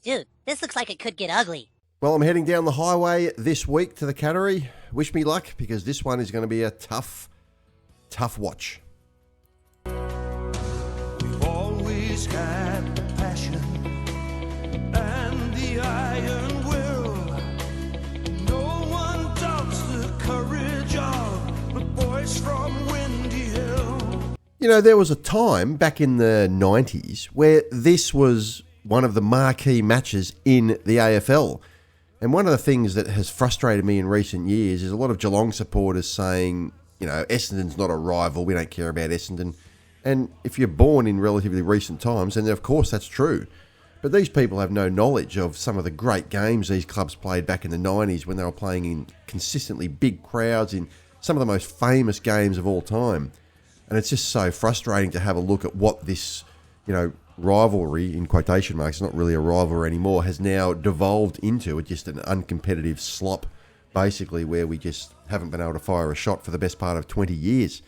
Dude, this looks like it could get ugly. Well, I'm heading down the highway this week to the Cattery. Wish me luck, because this one is going to be a tough watch. We've always had the passion and the iron will. No one doubts the courage of the boys from Windy Hill. You know, there was a time back in the 90s where this was one of the marquee matches in the AFL. And one of the things that has frustrated me in recent years is a lot of Geelong supporters saying, you know, Essendon's not a rival, we don't care about Essendon. And if you're born in relatively recent times, then of course that's true. But these people have no knowledge of some of the great games these clubs played back in the 90s when they were playing in consistently big crowds in some of the most famous games of all time. And it's just so frustrating to have a look at what this, you know, rivalry, in quotation marks, not really a rivalry anymore, has now devolved into. It's just an uncompetitive slop, basically, where we just haven't been able to fire a shot for the best part of 20 years.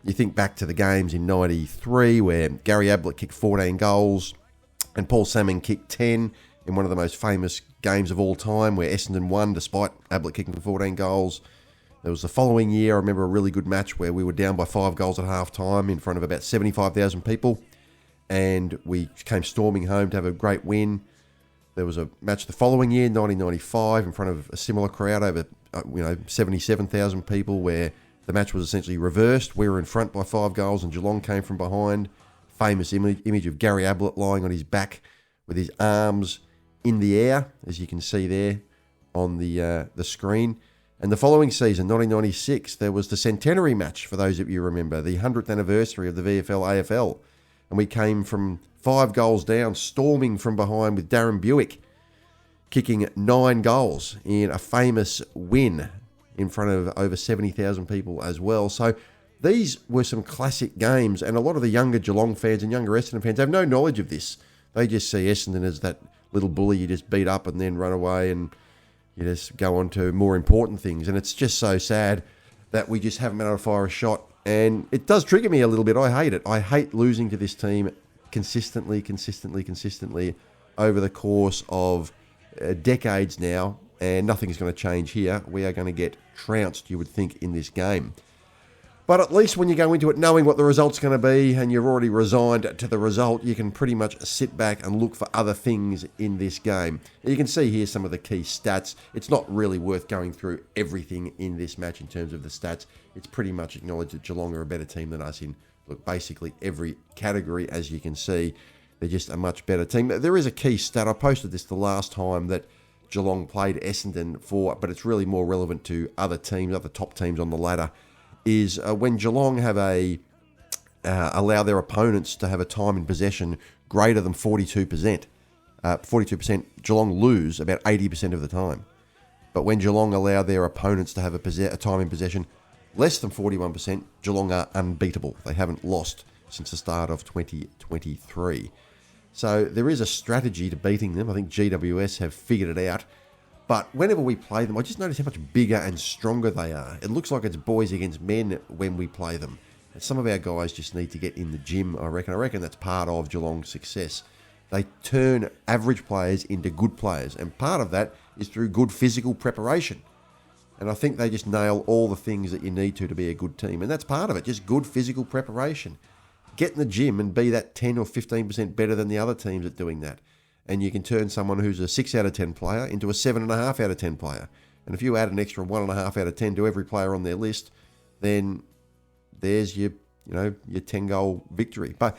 You think back to the games in 93 where Gary Ablett kicked 14 goals and Paul Salmon kicked 10 in one of the most famous games of all time where Essendon won despite Ablett kicking 14 goals. There was the following year, I remember a really good match where we were down by 5 goals at half-time in front of about 75,000 people, and we came storming home to have a great win. There was a match the following year, 1995, in front of a similar crowd, over 77,000 people, where the match was essentially reversed. We were in front by 5 goals and Geelong came from behind. Famous image of Gary Ablett lying on his back with his arms in the air, as you can see there on the screen. And the following season, 1996, there was the centenary match, for those of you who remember, the 100th anniversary of the VFL AFL. And we came from 5 goals down, storming from behind with Darren Buick, kicking 9 goals in a famous win in front of over 70,000 people as well. So these were some classic games, and a lot of the younger Geelong fans and younger Essendon fans have no knowledge of this. They just see Essendon as that little bully you just beat up and then run away and you just go on to more important things. And it's just so sad that we just haven't been able to fire a shot. And it does trigger me a little bit. I hate it. I hate losing to this team consistently over the course of decades now. And nothing's going to change here. We are going to get trounced, you would think, in this game. But at least when you go into it knowing what the result's going to be and you've already resigned to the result, you can pretty much sit back and look for other things in this game. You can see here some of the key stats. It's not really worth going through everything in this match in terms of the stats. It's pretty much acknowledged that Geelong are a better team than us in basically every category, as you can see. They're just a much better team. There is a key stat. I posted this the last time that Geelong played Essendon for, but it's really more relevant to other teams, other top teams on the ladder, is when Geelong have allow their opponents to have a time in possession greater than 42%. 42%, Geelong lose about 80% of the time. But when Geelong allow their opponents to have a time in possession less than 41%, Geelong are unbeatable. They haven't lost since the start of 2023. So there is a strategy to beating them. I think GWS have figured it out. But whenever we play them, I just notice how much bigger and stronger they are. It looks like it's boys against men when we play them. And some of our guys just need to get in the gym, I reckon. I reckon that's part of Geelong's success. They turn average players into good players. And part of that is through good physical preparation. And I think they just nail all the things that you need to be a good team. And that's part of it, just good physical preparation. Get in the gym and be that 10 or 15% better than the other teams at doing that. And you can turn someone who's a 6 out of 10 player into a 7.5 out of 10 player. And if you add an extra 1.5 out of 10 to every player on their list, then there's your 10-goal victory. But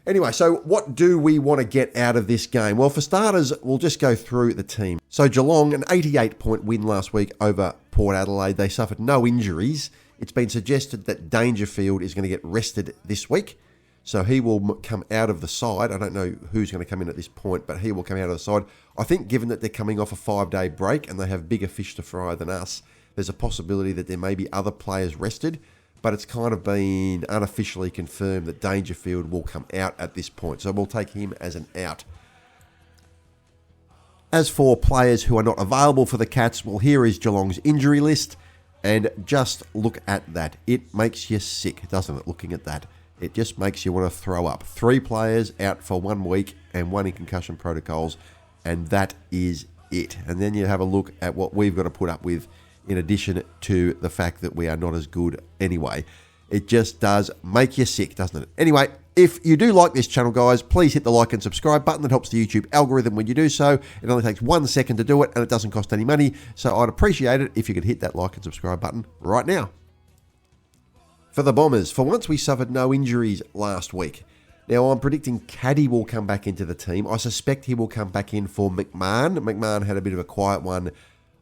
anyway, so what do we want to get out of this game? Well, for starters, we'll just go through the team. So Geelong, an 88-point win last week over Port Adelaide. They suffered no injuries. It's been suggested that Dangerfield is going to get rested this week. So he will come out of the side. I don't know who's going to come in at this point, but he will come out of the side. I think given that they're coming off a 5-day break and they have bigger fish to fry than us, there's a possibility that there may be other players rested, but it's kind of been unofficially confirmed that Dangerfield will come out at this point. So we'll take him as an out. As for players who are not available for the Cats, well, here is Geelong's injury list. And just look at that. It makes you sick, doesn't it, looking at that? It just makes you want to throw up. 3 players out for 1 week and 1 in concussion protocols. and that is it. And then you have a look at what we've got to put up with in addition to the fact that we are not as good anyway. It just does make you sick, doesn't it? Anyway, if you do like this channel, guys, please hit the like and subscribe button. That helps the YouTube algorithm when you do so. It only takes 1 second to do it, and it doesn't cost any money. So I'd appreciate it if you could hit that like and subscribe button right now. For the Bombers, for once we suffered no injuries last week. Now, I'm predicting Caddy will come back into the team. I suspect he will come back in for McMahon. McMahon had a bit of a quiet one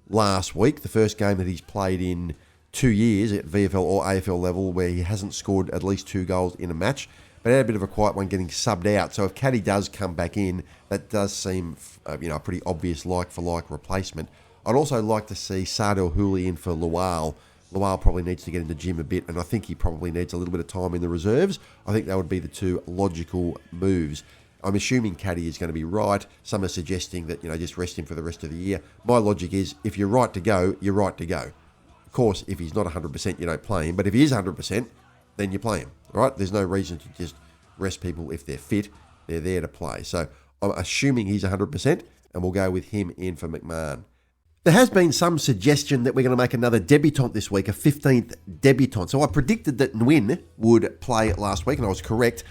last week, the first game that he's played in 2 years at VFL or AFL level where he hasn't scored at least 2 goals in a match, but had a bit of a quiet one getting subbed out. So if Caddy does come back in, that does seem a pretty obvious like-for-like replacement. I'd also like to see Sardell Hooley in for Lual. Lual probably needs to get in the gym a bit, and I think he probably needs a little bit of time in the reserves. I think that would be the 2 logical moves. I'm assuming Caddy is going to be right. Some are suggesting that, just rest him for the rest of the year. My logic is, if you're right to go, you're right to go. Of course, if he's not 100%, you don't play him. But if he is 100%, then you play him. All right? There's no reason to just rest people if they're fit. They're there to play. So I'm assuming he's 100%, and we'll go with him in for McMahon. There has been some suggestion that we're going to make another debutant this week, a 15th debutant. So I predicted that Nguyen would play last week, and I was correct.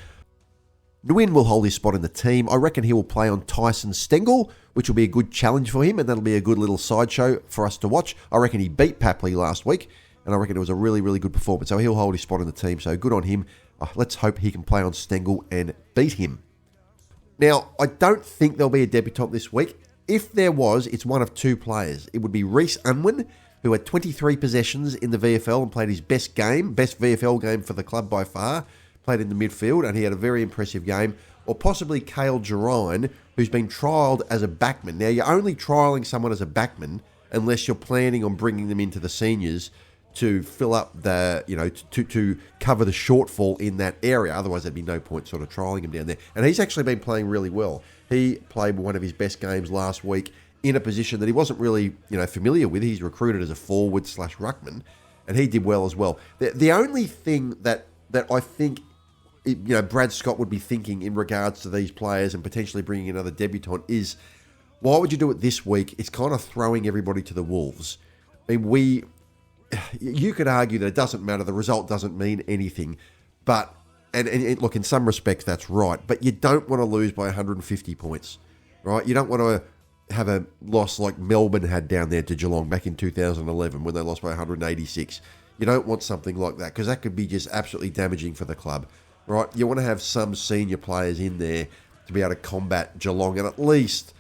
Nguyen will hold his spot in the team. I reckon he will play on Tyson Stengel, which will be a good challenge for him, and that'll be a good little sideshow for us to watch. I reckon he beat Papley last week, and I reckon it was a really, really good performance. So he'll hold his spot in the team, so good on him. Let's hope he can play on Stengel and beat him. Now, I don't think there'll be a debutant this week. If there was, it's one of 2 players. It would be Reece Unwin, who had 23 possessions in the VFL and played his best VFL game for the club by far, played in the midfield, and he had a very impressive game. Or possibly Cale Girine, who's been trialled as a backman. Now, you're only trialling someone as a backman unless you're planning on bringing them into the seniors to fill up the, to cover the shortfall in that area. Otherwise, there'd be no point sort of trialling him down there. And he's actually been playing really well. He played one of his best games last week in a position that he wasn't really, familiar with. He's recruited as a forward/ruckman, and he did well as well. The only thing that I think, Brad Scott would be thinking in regards to these players and potentially bringing another debutant is, why would you do it this week? It's kind of throwing everybody to the wolves. I mean, you could argue that it doesn't matter, the result doesn't mean anything, but, and look, in some respects that's right, but you don't want to lose by 150 points, right? You don't want to have a loss like Melbourne had down there to Geelong back in 2011 when they lost by 186. You don't want something like that, because that could be just absolutely damaging for the club, right? You want to have some senior players in there to be able to combat Geelong and at least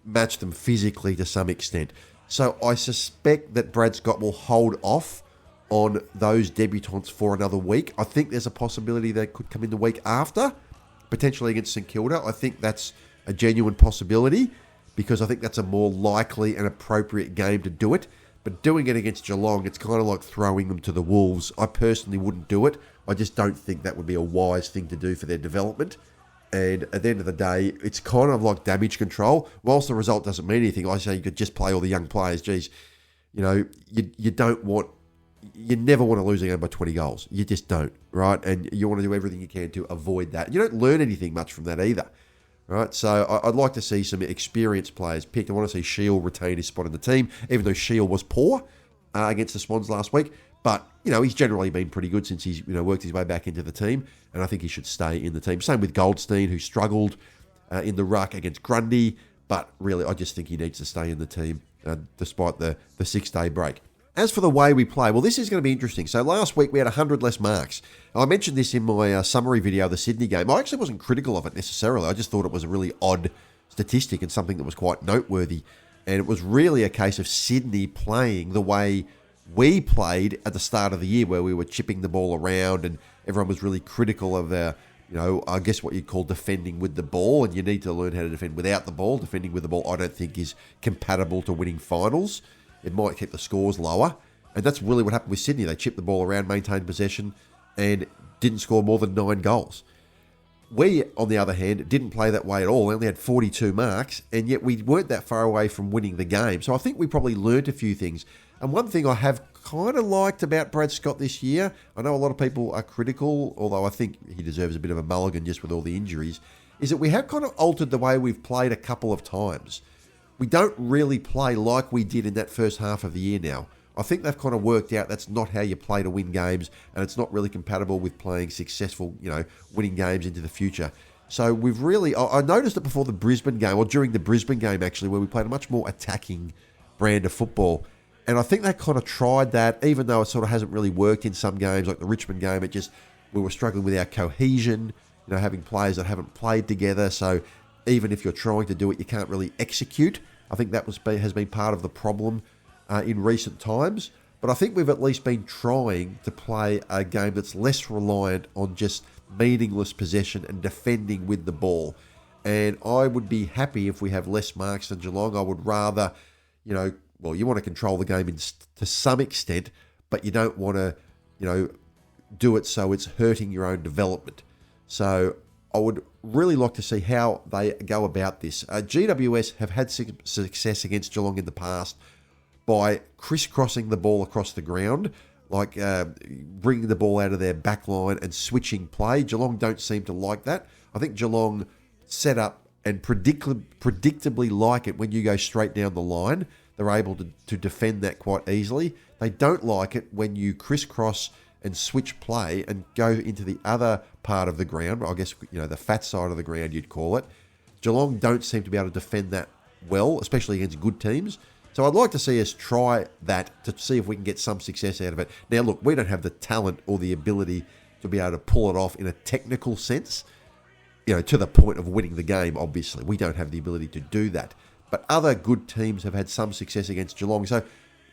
match them physically to some extent. So I suspect that Brad Scott will hold off on those debutants for another week. I think there's a possibility they could come in the week after, potentially against St Kilda. I think that's a genuine possibility because I think that's a more likely and appropriate game to do it. But doing it against Geelong, it's kind of like throwing them to the wolves. I personally wouldn't do it. I just don't think that would be a wise thing to do for their development. And at the end of the day, it's kind of like damage control. Whilst the result doesn't mean anything, I say you could just play all the young players. Geez, you never want to lose a game by 20 goals. You just don't, right? And you want to do everything you can to avoid that. You don't learn anything much from that either, right? So I'd like to see some experienced players picked. I want to see Shield retain his spot in the team, even though Shield was poor against the Swans last week. But, he's generally been pretty good since he's, worked his way back into the team. And I think he should stay in the team. Same with Goldstein, who struggled in the ruck against Grundy. But really, I just think he needs to stay in the team despite the 6-day break. As for the way we play, well, this is going to be interesting. So last week we had 100 less marks. I mentioned this in my summary video of the Sydney game. I actually wasn't critical of it necessarily. I just thought it was a really odd statistic and something that was quite noteworthy. And it was really a case of Sydney playing the way we played at the start of the year, where we were chipping the ball around and everyone was really critical of I guess what you'd call defending with the ball, and you need to learn how to defend without the ball. Defending with the ball, I don't think, is compatible to winning finals. It might keep the scores lower, and that's really what happened with Sydney. They chipped the ball around, maintained possession, and didn't score more than 9 goals. We, on the other hand, didn't play that way at all. We only had 42 marks, and yet we weren't that far away from winning the game. So I think we probably learnt a few things. And one thing I have kind of liked about Brad Scott this year, I know a lot of people are critical, although I think he deserves a bit of a mulligan just with all the injuries, is that we have kind of altered the way we've played a couple of times. we don't really play like we did in that first half of the year now. I think they've kind of worked out that's not how you play to win games, and it's not really compatible with playing successful, winning games into the future. So we've really, I noticed it before the Brisbane game, or during the Brisbane game actually, where we played a much more attacking brand of football. And I think they kind of tried that, even though it sort of hasn't really worked in some games, like the Richmond game. We were struggling with our cohesion, having players that haven't played together. So even if you're trying to do it, you can't really execute. I think that has been part of the problem in recent times. But I think we've at least been trying to play a game that's less reliant on just meaningless possession and defending with the ball. And I would be happy if we have less marks than Geelong. I would rather, you want to control the game to some extent, but you don't want to, do it so it's hurting your own development. So I would really like to see how they go about this. GWS have had success against Geelong in the past by crisscrossing the ball across the ground, like bringing the ball out of their back line and switching play. Geelong don't seem to like that. I think Geelong set up and predictably like it when you go straight down the line. They're able to defend that quite easily. They don't like it when you crisscross and switch play and go into the other part of the ground. I guess, the fat side of the ground you'd call it. Geelong don't seem to be able to defend that well, especially against good teams. So I'd like to see us try that to see if we can get some success out of it. Now, look, we don't have the talent or the ability to be able to pull it off in a technical sense, to the point of winning the game, obviously. We don't have the ability to do that. But other good teams have had some success against Geelong. So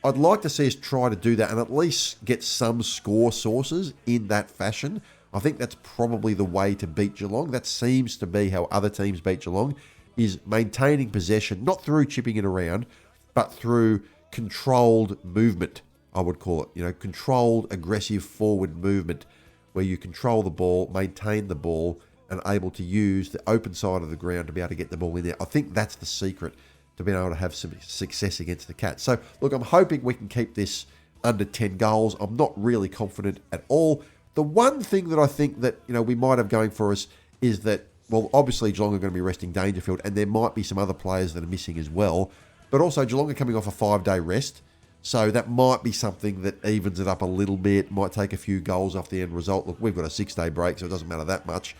I'd like to see us try to do that and at least get some score sources in that fashion. I think that's probably the way to beat Geelong. That seems to be how other teams beat Geelong, is maintaining possession, not through chipping it around, but through controlled movement, I would call it. Controlled, aggressive forward movement where you control the ball, maintain the ball, and able to use the open side of the ground to be able to get the ball in there. I think that's the secret to being able to have some success against the Cats. So, look, I'm hoping we can keep this under 10 goals. I'm not really confident at all. The one thing that I think that, we might have going for us is that, well, obviously Geelong are going to be resting Dangerfield, and there might be some other players that are missing as well. But also Geelong are coming off a 5-day rest, so that might be something that evens it up a little bit, might take a few goals off the end result. Look, we've got a 6-day break, so it doesn't matter that much.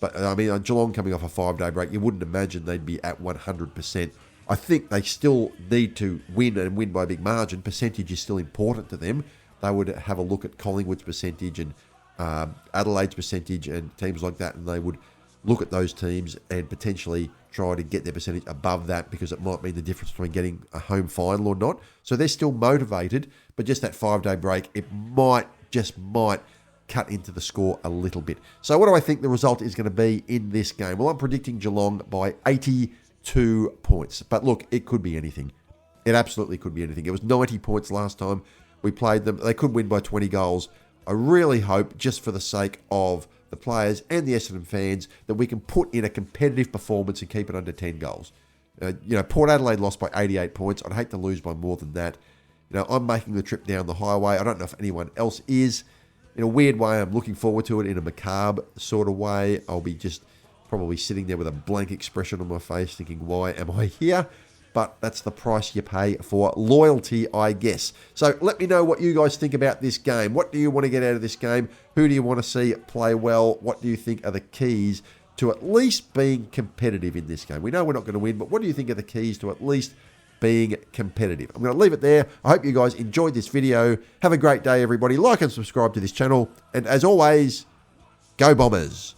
But, Geelong coming off a 5-day break, you wouldn't imagine they'd be at 100%. I think they still need to win and win by a big margin. Percentage is still important to them. They would have a look at Collingwood's percentage and Adelaide's percentage and teams like that, and they would look at those teams and potentially try to get their percentage above that, because it might mean the difference between getting a home final or not. So they're still motivated, but just that 5-day break, it might cut into the score a little bit. So what do I think the result is going to be in this game? Well, I'm predicting Geelong by 82 points. But look, it could be anything. It absolutely could be anything. It was 90 points last time we played them. They could win by 20 goals. I really hope, just for the sake of the players and the Essendon fans, that we can put in a competitive performance and keep it under 10 goals. Port Adelaide lost by 88 points. I'd hate to lose by more than that. I'm making the trip down the highway. I don't know if anyone else is. In a weird way, I'm looking forward to it. In a macabre sort of way, I'll be just probably sitting there with a blank expression on my face thinking, why am I here? But that's the price you pay for loyalty, I guess. So let me know what you guys think about this game. What do you want to get out of this game? Who do you want to see play well? What do you think are the keys to at least being competitive in this game? We know we're not going to win, but what do you think are the keys to at least being competitive? I'm going to leave it there. I hope you guys enjoyed this video. Have a great day, everybody. Like and subscribe to this channel. And as always, go Bombers.